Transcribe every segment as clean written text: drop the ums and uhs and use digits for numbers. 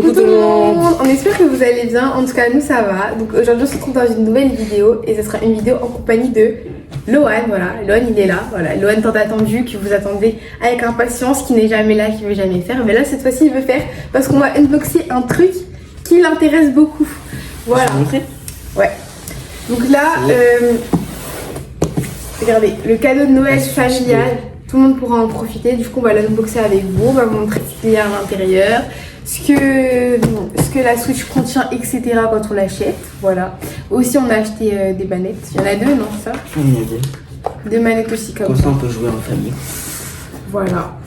Coucou tout le monde. On espère que vous allez bien, en tout cas nous ça va. Donc aujourd'hui on se retrouve dans une nouvelle vidéo et ce sera une vidéo en compagnie de Lohan, voilà, Lohan il est là, voilà, Lohan tant attendu que vous attendez avec impatience, qui n'est jamais là, qui veut jamais faire. Mais là cette fois-ci il veut faire parce qu'on va unboxer un truc qui l'intéresse beaucoup. Voilà. Je vais montrer. Ouais. Donc là, regardez, le cadeau de Noël familial. Tout le monde pourra en profiter, du coup on va l'unboxer avec vous, on va vous montrer ce qu'il y a à l'intérieur, ce que la Switch contient, etc. quand on l'achète, voilà. Aussi on a acheté des manettes, il y en a deux, non, ça? Il y en a deux. Deux manettes aussi comme Comme ça on peut jouer en famille. Voilà.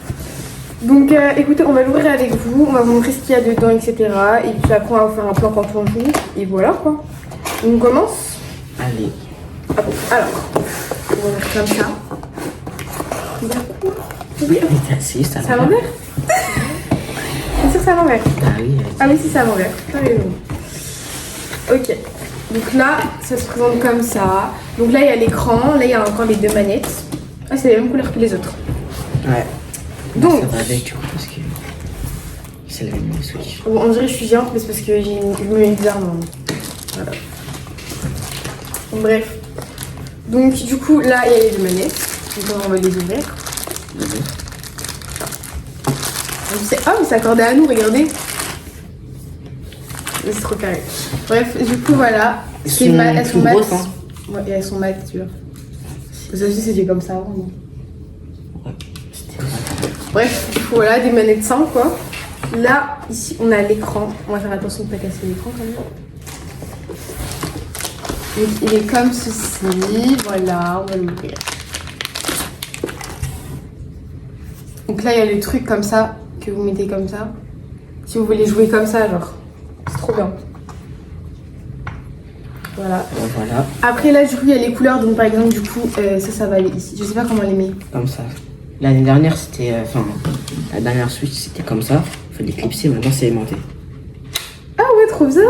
Donc écoutez, on va l'ouvrir avec vous, on va vous montrer ce qu'il y a dedans, etc. Et puis après on va vous faire un plan quand on joue, et voilà quoi. On commence? Allez. Ah bon, alors, on va ouvrir comme ça. Oui, mais si, ça C'est à l'envers? C'est sûr que c'est à l'envers? Ah oui, Ah oui, si c'est à l'envers. T'as raison. Ok. Donc là, ça se présente comme ça. Donc là, il y a l'écran. Là, il y a encore les deux manettes. Ah, c'est la même couleur que les autres. ouais. Donc. Ça va avec du coup parce que c'est la même Switch. Bon, on dirait que je suis géante, mais c'est parce que je me mets bizarre. Voilà. Bref. Donc, du coup, là, il y a les deux manettes. Donc, on va les ouvrir. Ah, mais c'est accordé à nous, regardez. C'est trop carré. Bref, du coup, voilà. Elles sont plus mates. grosses, hein. Ouais, et elles sont mates, tu vois. Ça aussi, c'était comme ça avant, non? Ouais, c'était vrai. Bref, du coup, voilà, des manettes simples, quoi. Là, ici, on a l'écran. On va faire attention de ne pas casser l'écran, quand même. Donc, il est comme ceci. Voilà, on va l'ouvrir. Donc là, il y a le truc comme ça, que vous mettez comme ça. Si vous voulez jouer comme ça, genre, c'est trop bien. Voilà. Bon, voilà, Après là, du coup, il y a les couleurs. Donc par exemple, du coup, ça va aller ici. Je sais pas comment les met. comme ça. L'année dernière, c'était. Enfin, la dernière Switch, c'était comme ça. Il fallait clipser, maintenant c'est aimanté. Ah ouais, trop bien.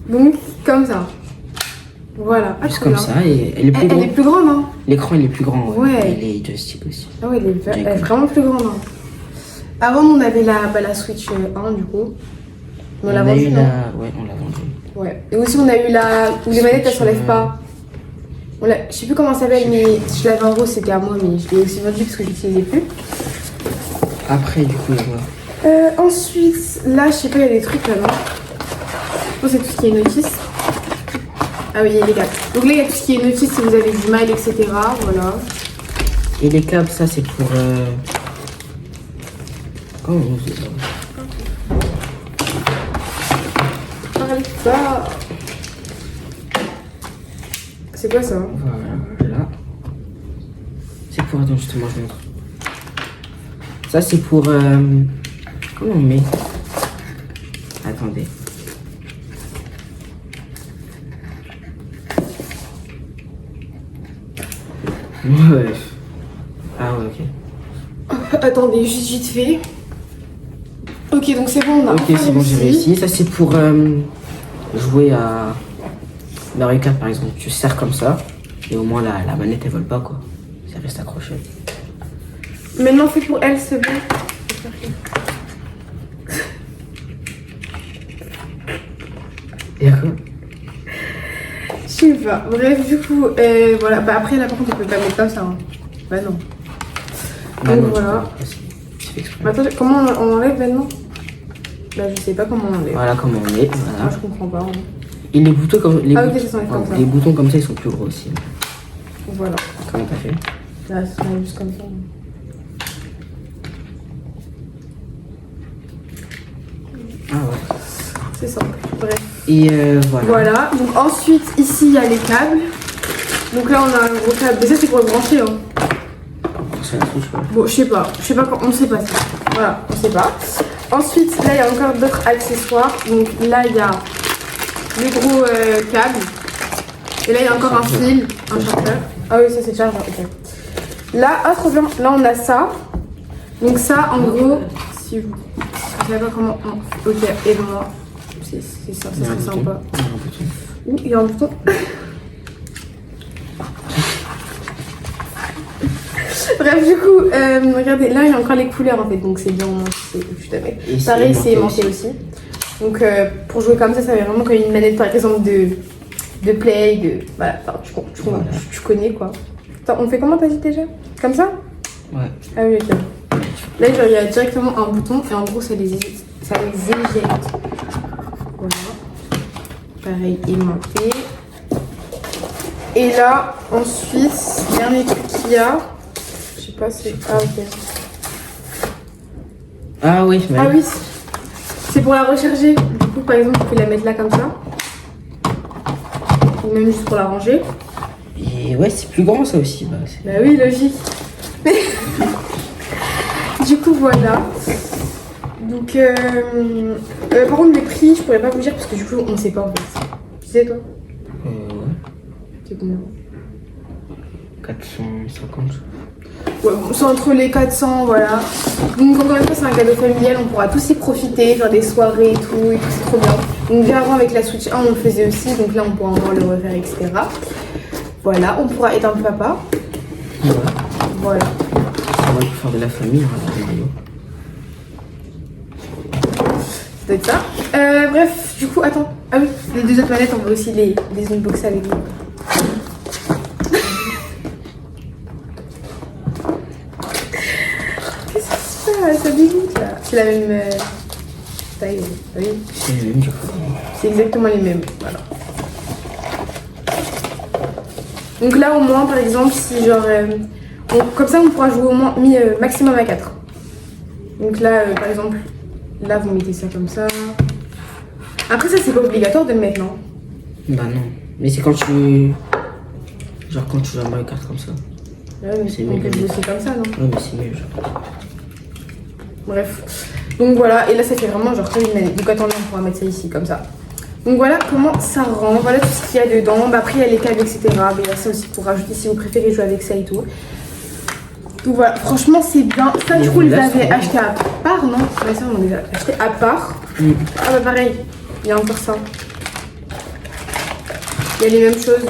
Donc, comme ça. Voilà. Ah, Juste trop comme bien. ça, et elle est plus Elle grande. est plus grande, hein. L'écran il est plus grand. Ouais. Et les joysticks aussi. Ah ouais, elle est vraiment plus grande, hein. Avant, on avait la Switch 1, du coup. Mais on l'a vendue, non? Ouais, on l'a vendue. Ouais. Et aussi, on a eu où les manettes, elles s'enlèvent pas. Je sais plus comment ça s'appelle, mais je l'avais en gros, c'était à moi, mais je l'ai aussi vendu parce que je l'utilisais plus. Après, du coup, voilà. Ensuite, là, je sais pas, il y a des trucs là, non? Je pense que c'est tout ce qui est notice. Ah oui, il y a les câbles. Donc là, il y a tout ce qui est notice si vous avez du mal, etc. Voilà. Et les câbles, ça c'est pour. Comment on fait ça? Parlez de ça. C'est quoi ça? Voilà. C'est pour. Attends, justement, je montre. Ça c'est pour. Comment on met? Attendez. Ouais. Ah ouais, ok. Attendez, juste vite fait. Ok, donc c'est bon, on a Ok, c'est bon, j'ai réussi. Ça c'est pour jouer à Mario Kart par exemple. Tu serres comme ça et au moins la manette elle vole pas quoi. Ça reste accroché. Maintenant, c'est pour elle, c'est bon. Et quoi? Je sais pas. Bref, du coup, voilà. Bah après, là, par contre, on peut pas mettre comme ça. Hein. Bah non. Bah, Donc non, voilà. tu fais exprès. Attends, comment on enlève maintenant? Bah je sais pas comment on enlève. Voilà comment on est. Ah, Voilà. je comprends pas. Hein. Et les boutons comme les Ah, ok, boutons, ça s'enlève comme ça. les boutons comme ça ils sont plus gros aussi. Voilà. Comment t'as fait? Là, ça s'enlève juste comme ça. Ah ouais. C'est simple. Bref. Et voilà. Voilà. Donc ensuite, ici, il y a les câbles. Donc là, on a un gros câble. Mais ça, c'est pour le brancher. Hein. C'est la Switch, ouais. Bon, je sais pas. On ne sait pas ça. Voilà, on sait pas. Ensuite, là, il y a encore d'autres accessoires. Donc là, il y a le gros câble. Et là, il y a encore un fil, un chargeur. Ah oui, ça, c'est le chargeur. Ok. Là, ah, trop bien. Là, on a ça. Donc ça, en gros, si vous savez pas comment... Ok, aide-moi. C'est ça, ça serait sympa. Ouh, il y a un bouton. Bref, du coup, regardez, là il y a encore les couleurs en fait, donc c'est bien, je t'avais. Pareil, c'est aimanté aussi. Donc pour jouer comme ça va vraiment comme une manette par exemple de play, voilà, enfin, tu connais quoi. Attends, on fait comment t'as dit déjà? Comme ça? Ouais. Ah oui, ok. Là, genre, il y a directement un bouton et en gros, ça les éjecte. Voilà. Pareil, aimanté. Et là, ensuite, dernier truc qu'il y a, je sais pas si... Ah, ok. Ah oui, Ah oui, c'est pour la recharger. Du coup, par exemple, tu peux la mettre là comme ça. Ou même juste pour la ranger. Et ouais, c'est plus grand ça aussi. Bah oui, logique. Du coup, voilà. Donc, par contre, les prix, je pourrais pas vous dire parce que du coup, on ne sait pas en fait. Tu sais, toi? Ouais. C'est combien? 450. Ouais, bon, c'est entre les 400, voilà. Donc, encore une fois, c'est un cadeau familial, on pourra tous y profiter, faire des soirées et tout, c'est trop bien. Donc, bien avant, avec la Switch 1, on le faisait aussi, donc là, on pourra encore le refaire, etc. Voilà, on pourra être un papa. Ouais. Voilà. On va faire de la famille, on va faire des vidéos. Ça doit être ça. Bref, du coup, attends. Ah oui, les deux autres manettes, on va aussi les unboxer avec vous. Qu'est-ce qui se passe? Ça dégoûte là. C'est la même taille, oui. C'est les mêmes, je crois. C'est exactement les mêmes, voilà. Donc là, au moins, par exemple, si genre... comme ça, on pourra jouer au moins maximum à 4. Donc là, par exemple, là, vous mettez ça comme ça. Après, ça, c'est pas obligatoire de le mettre, non? Bah non. Mais c'est quand tu... Genre quand tu joues à Mario Kart comme ça. Ouais, mais C'est on mieux. peut le laisser comme ça, non? Ouais, mais c'est mieux, genre. Bref. Donc voilà, et là, ça fait vraiment genre comme une manette. Donc attendez, on pourra mettre ça ici, comme ça. Donc voilà comment ça rend, voilà tout ce qu'il y a dedans. Bah, après, il y a les câbles, etc. Mais là, ça aussi pour rajouter si vous préférez jouer avec ça et tout. Donc voilà, franchement, c'est bien. Ça, du coup, on les avait achetés à part, non? Ouais, ça, on les a achetés à part. Ah, bah pareil, il y a encore ça. Il y a les mêmes choses.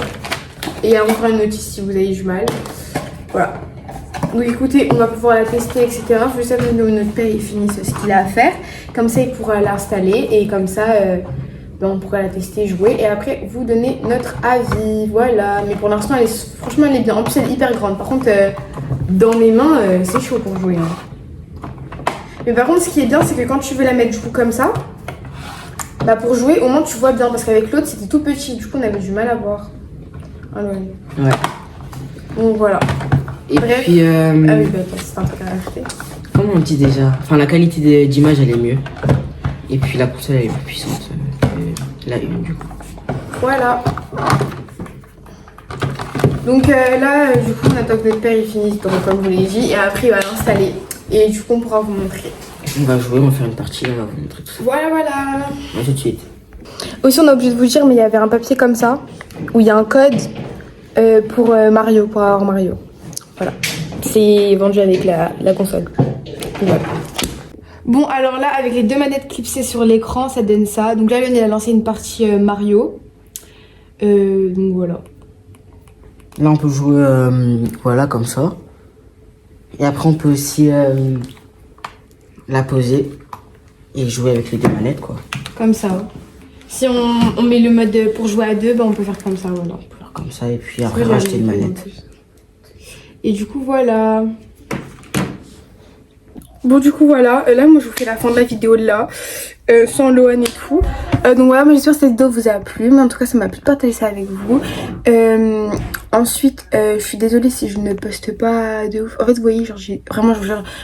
Et il y a encore une notice si vous avez du mal. Voilà. Donc écoutez, on va pouvoir la tester, etc. Juste après que notre père il finisse ce qu'il a à faire. Comme ça, il pourra l'installer. Et comme ça, on pourra la tester, jouer. Et après, vous donner notre avis. Voilà. Mais pour l'instant, franchement, elle est bien. En plus, elle est hyper grande. Par contre, dans mes mains, c'est chaud pour jouer. Hein. Mais par contre, ce qui est bien, c'est que quand tu veux la mettre du coup comme ça, bah pour jouer, au moins tu vois bien. Parce qu'avec l'autre, c'était tout petit. Du coup, on avait du mal à voir. Ah ouais. Ouais. Donc voilà. Et bref. puis... Ah oui, bah c'est un truc à rajouter. Comment on dit déjà? Enfin, la qualité d'image, elle est mieux. Et puis la console, elle est plus puissante. La une, du coup. Voilà. Donc là, du coup, on attend que notre père il finisse, donc, comme je vous l'ai dit. Et après, il va l'installer. Et du coup, on pourra vous montrer. On va jouer, on va faire une partie, on va vous montrer tout ça. Voilà, voilà. A tout de suite. Aussi, on a oublié de vous dire, mais il y avait un papier comme ça, où il y a un code pour Mario, pour avoir Mario. Voilà. C'est vendu avec la console. Voilà. Bon, alors là, avec les deux manettes clipsées sur l'écran, ça donne ça. Donc là, Léon, il a lancé une partie Mario. Donc voilà. Là, on peut jouer, voilà, comme ça. Et après, on peut aussi la poser et jouer avec les deux manettes, quoi. Comme ça. Ouais. Si on met le mode pour jouer à deux, bah, on peut faire comme ça. Voilà. On peut faire comme ça et puis après racheter une manette. Et du coup, voilà. Bon, du coup, voilà. Là, moi, je vous fais la fin de la vidéo là. Sans Loan et tout. Donc voilà, moi j'espère que cette vidéo vous a plu. Mais en tout cas, ça m'a plu de partager ça avec vous. Ensuite, je suis désolée si je ne poste pas de ouf. En fait, vous voyez, genre, j'ai vraiment,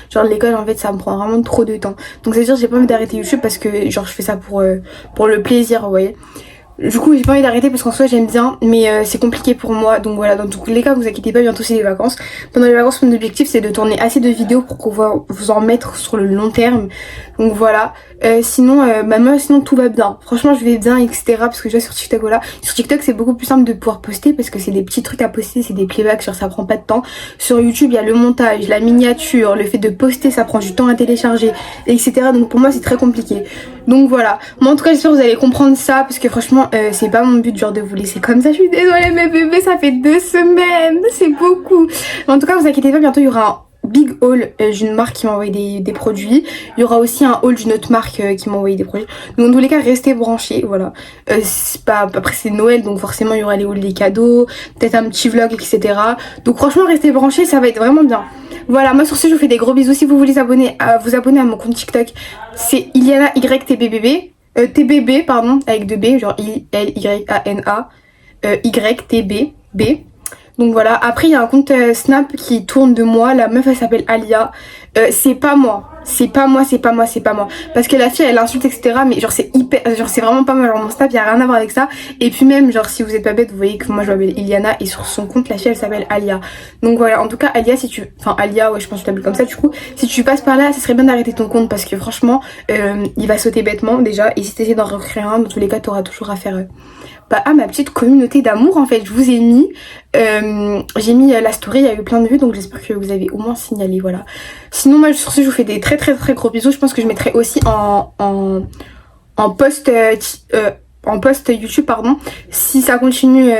genre l'école, en fait, ça me prend vraiment trop de temps. Donc, c'est-à-dire, j'ai pas envie d'arrêter YouTube parce que, genre, je fais ça pour le plaisir, vous voyez. Du coup, j'ai pas envie d'arrêter parce qu'en soi, j'aime bien, mais c'est compliqué pour moi. Donc voilà, dans tous les cas, vous inquiétez pas, bientôt c'est les vacances. Pendant les vacances, mon objectif, c'est de tourner assez de vidéos pour pouvoir vous en mettre sur le long terme. Donc voilà. Sinon, moi, sinon tout va bien. Franchement, je vais bien, etc. Parce que je vais sur TikTok, voilà. Sur TikTok, c'est beaucoup plus simple de pouvoir poster parce que c'est des petits trucs à poster, c'est des playbacks, genre ça prend pas de temps. Sur YouTube, il y a le montage, la miniature, le fait de poster, ça prend du temps à télécharger, etc. Donc pour moi, c'est très compliqué. Donc voilà. Moi, en tout cas, j'espère que vous allez comprendre ça parce que franchement, c'est pas mon but, genre de vous laisser comme ça. Je suis désolée, mes bébés, ça fait 2 semaines, c'est beaucoup. Mais en tout cas, vous inquiétez pas, bientôt il y aura big haul d'une marque qui m'a envoyé des produits. Il y aura aussi un haul d'une autre marque qui m'a envoyé des produits. Donc dans tous les cas, restez branchés, voilà. Après c'est Noël, donc forcément il y aura les hauls des cadeaux, peut-être un petit vlog, etc. Donc franchement, restez branchés, ça va être vraiment bien. Voilà, moi sur ce, je vous fais des gros bisous. Si vous voulez vous abonner à mon compte TikTok, c'est Iliana YTBBB. TBB, pardon, avec 2 B, genre ILYANA YTBB. Donc voilà, après il y a un compte Snap qui tourne de moi, la meuf elle s'appelle Alia. C'est pas moi, parce que la fille elle insulte, etc. Mais genre c'est vraiment pas moi, genre mon Snap y a rien à voir avec ça. Et puis même genre si vous êtes pas bête, vous voyez que moi je m'appelle Iliana et sur son compte la fille elle s'appelle Alia. Donc voilà, en tout cas Alia, Alia, ouais je pense que tu t'appelles comme ça, du coup si tu passes par là, ce serait bien d'arrêter ton compte parce que franchement il va sauter bêtement déjà. Et si t'essaies d'en recréer un, dans tous les cas t'auras toujours à faire à ma petite communauté d'amour. En fait je vous ai mis j'ai mis la story, il y a eu plein de vues, donc j'espère que vous avez au moins signalé, voilà. Sinon moi sur ce je vous fais des très gros bisous. Je pense que je mettrai aussi en post YouTube, pardon, si ça continue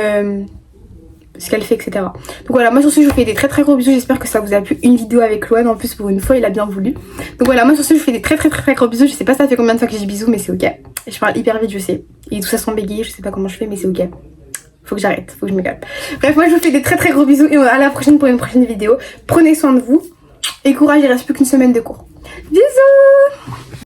ce qu'elle fait, etc. Donc voilà, moi sur ce je vous fais des très gros bisous. J'espère que ça vous a plu, une vidéo avec Loan. En plus pour une fois il a bien voulu. Donc voilà, moi sur ce je vous fais des très gros bisous. Je sais pas ça fait combien de fois que j'ai bisous, mais c'est ok. Je parle hyper vite, je sais, et tout ça sans bégayer, je sais pas comment je fais, mais c'est ok. Faut que j'arrête, faut que je me calme. Bref, moi je vous fais des très gros bisous et à la prochaine pour une prochaine vidéo. Prenez soin de vous et courage, il reste plus qu'une semaine de cours. Bisous.